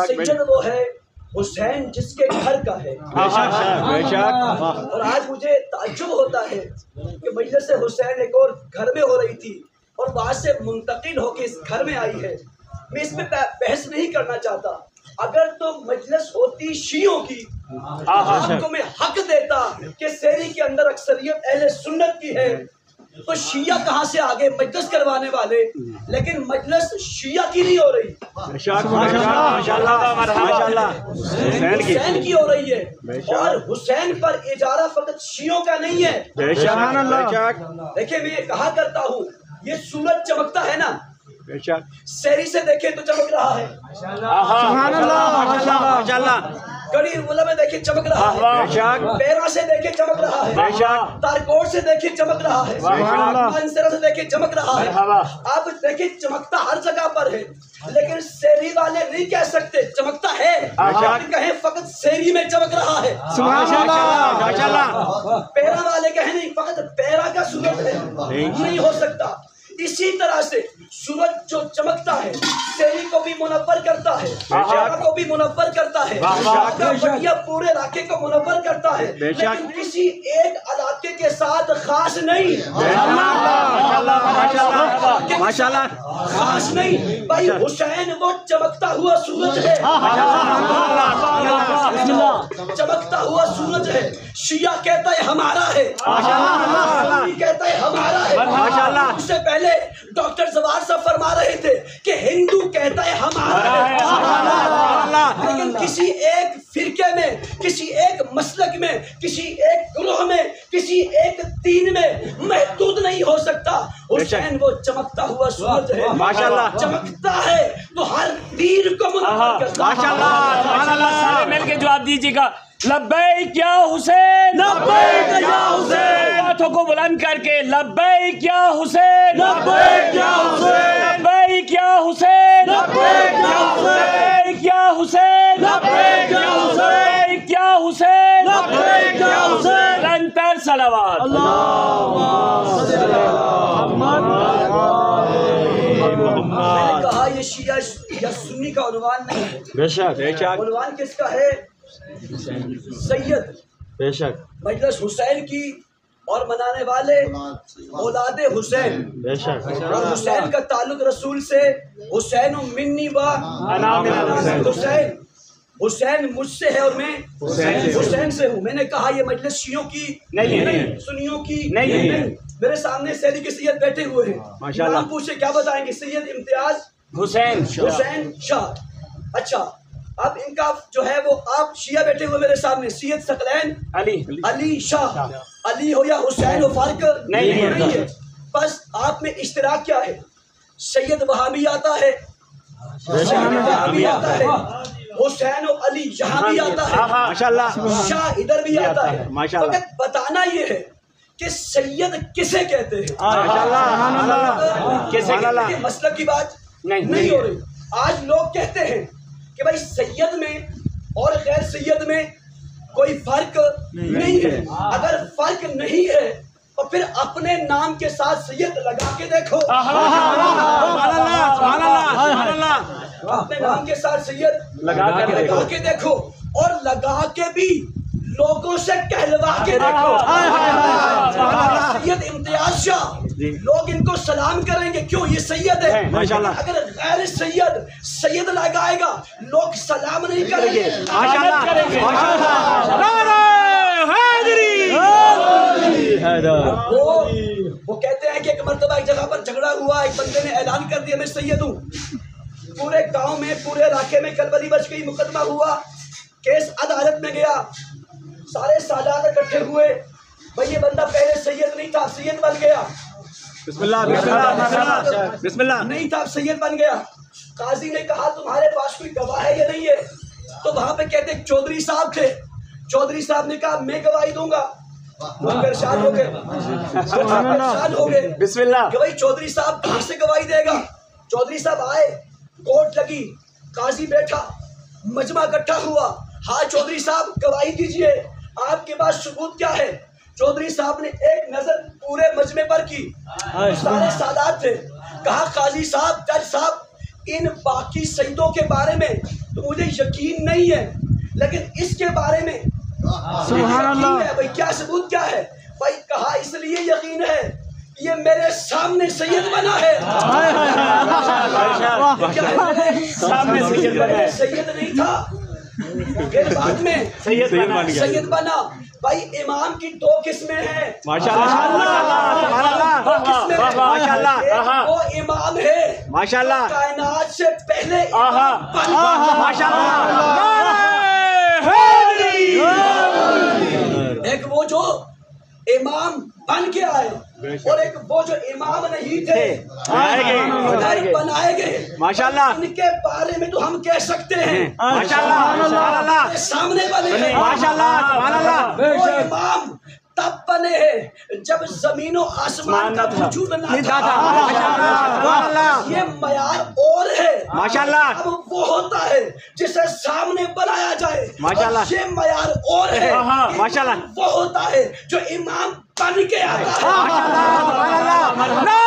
सज्जन वो है हुसैन जिसके घर का है। और आज मुझे ताज्जुब होता है कि मजलिस हुसैन एक और घर में हो रही थी और वहां से मुंतकिल होकर इस घर में आई है। मैं इसमें बहस नहीं करना चाहता। अगर तो मजलिस होती शियों की तो मैं हक देता कि शहरी के अंदर अक्सरियत अहले सुन्नत की है, तो शिया कहाँ से आगे मजलिस करवाने वाले। लेकिन मजलिस शिया की नहीं हो रही, हुसैन की हो रही है। और हुसैन पर इजारा फकत शियों का नहीं है। देखिए मैं ये कहा करता हूँ, ये सूरज चमकता है ना, शहरी से देखे तो चमक रहा है, कड़ी मुला में देखे चमक रहा है, पैरा से देखे चमक रहा है, तारकोट से देखे चमक रहा है, मंसरा से देखे चमक रहा है। आप देखे चमकता हर जगह पर है, लेकिन शहरी वाले नहीं कह सकते चमकता है, कहें फकत शहरी में चमक रहा है। पैरा वाले कहें नहीं फकत पैरा का सूरज है, नहीं हो सकता। इसी तरह से सूरज जो चमकता है शहरी को भी मुनव्वर करता है, को भी मुनव्वर करता है, पूरे इलाके को मुनव्वर करता है, लेकिन किसी एक इलाके के साथ खास नहीं। माशाल्लाह खास नहीं भाई, हुसैन वो चमकता हुआ सूरज है, चमकता हुआ सूरज है। शिया कहता है हमारा है, कहता है हमारा है। उससे पहले डॉक्टर जवार साहब फरमा रहे थे कि हिंदू कहता है हमारा है, लेकिन किसी एक फिरके में, किसी एक मसलक में, किसी एक ग्रोह में, किसी एक दीन में महदूद नहीं हो सकता। हुसैन वो चमकता हुआ सूरज है, माशाल्लाह चमकता है तो हर तीर को मुनव्वर करता है। माशाल्लाह मिलके जवाब दीजिएगा, लब्बैक या हुसैन, लब्बैक या हुसैन। हाथों को बुलंद करके लब्बैक या हुसैन, लब्बैक या हुसैन, लब्बैक या हुसैन, लब्बैक या हुसैन, या हुसैन, लब्बैक या हुसैन, या हुसैन, लब्बैक या हुसैन। निरंतर सलावत। मैंने कहा ये शिया या सुन्नी का उन्वान नहीं है, बेशक उन्वान किसका है? सैयद, बेशक मजलिस हुसैन की और मनाने वाले औलादे हुसैन, बेशक। और हुसैन का ताल्लुक रसूल से, हुसैन मिन्नी व हुसैन, हुसैन मुझसे है और मैं हुसैन से हूँ। मैंने कहा ये मजलिस शियों की नहीं, सुन्नियों की नहीं। मेरे सामने सैयद के सैयद बैठे हुए हैं, माशाल्लाह। पूछे क्या बताएंगे? सैयद इम्तियाज हुसैन शाह। अच्छा, अब इनका जो है वो आप शिया बैठे हुए मेरे सामने, सैयद सकलैन अली शाह, अली हो या हुसैन हो फर्क नहीं है। बस आप में इश्तिराक क्या है? सैयद वहां भी आता है, हुसैन और अली यहाँ भी आता है, माशाल्लाह, शाह इधर भी आता है, माशाल्लाह। तो बताना ये है कि सैयद किसे कहते हैं, माशाल्लाह। मसलब की बात नहीं हो रही। आज लोग कहते हैं कि भाई सैयद में और गैर सैयद में कोई फर्क नहीं है। अगर फर्क नहीं है तो फिर अपने नाम के साथ सैयद लगा के देखो, अपने नाम के साथ सैयद लगा के देखो, और लगा के भी लोगों से कहलवा के देखो। सैयद इम्तियाज शाह, लोग इनको सलाम करेंगे, क्यों? ये सैयद है, माशाल्लाह। अगर गैर सैयद सैयद लगाएगा लोग सलाम नहीं करेंगे, वो कहते हैं कि एक मर्तबा एक जगह पर झगड़ा हुआ, एक बंदे ने ऐलान कर दिया मैं सैयद हूँ। पूरे गांव में, पूरे इलाके में कलबली बच गई, मुकदमा हुआ, केस अदालत में गया, सारे सादात इकट्ठे हुए। भाई ये बंदा पहले सैयद नहीं था, सैयद बन गया, बिस्मिल्लाह नहीं था, सैयद बन गया। काजी ने कहा तुम्हारे पास कोई गवाह है या नहीं है? तो वहां पे कहते चौधरी साहब थे। चौधरी साहब ने कहा मैं गवाही दूंगा। परेशान हो गए, बिस्मिल्लाह कि भाई चौधरी साहब कहाँ से गवाही देगा? चौधरी साहब आए, कोर्ट लगी, काजी बैठा, मजमा इकट्ठा हुआ। हाँ चौधरी साहब गवाही दीजिए, आपके पास सबूत क्या है? चौधरी साहब ने एक नजर पूरे मजमे पर की, सारे सादात थे। कहा काजी साहब, जज साहब, इन बाकी सईदों के बारे में तो मुझे यकीन नहीं है, लेकिन इसके बारे में सुभान अल्लाह है। भाई क्या सबूत क्या है? भाई कहा इसलिए यकीन है, ये मेरे सामने सैयद बना है। सामने सैयद बना है। सैयद नहीं था, फिर बाद में सैयद बना। भाई इमाम की दो किस्में हैं, माशाल्लाह माशाल्लाह। वो इमाम है माशाल्लाह कायनात से पहले एक वो जो इमाम बन के आए और एक वो जो इमाम नहीं थे बनाए गए। माशाल्लाह। इनके बारे में तो हम कह सकते हैं माशाल्लाह सामने बने हैं। माशाल्लाह वो इमाम तब बने हैं जब जमीन और आसमान का वजूद ना था। ये मयार और है माशाल्लाह। अब वो होता है जिसे सामने बनाया जाए, माशाल्लाह। ये मयार और है माशाल्लाह। वो होता है जो इमाम बन के आता है। माशाल्लाह।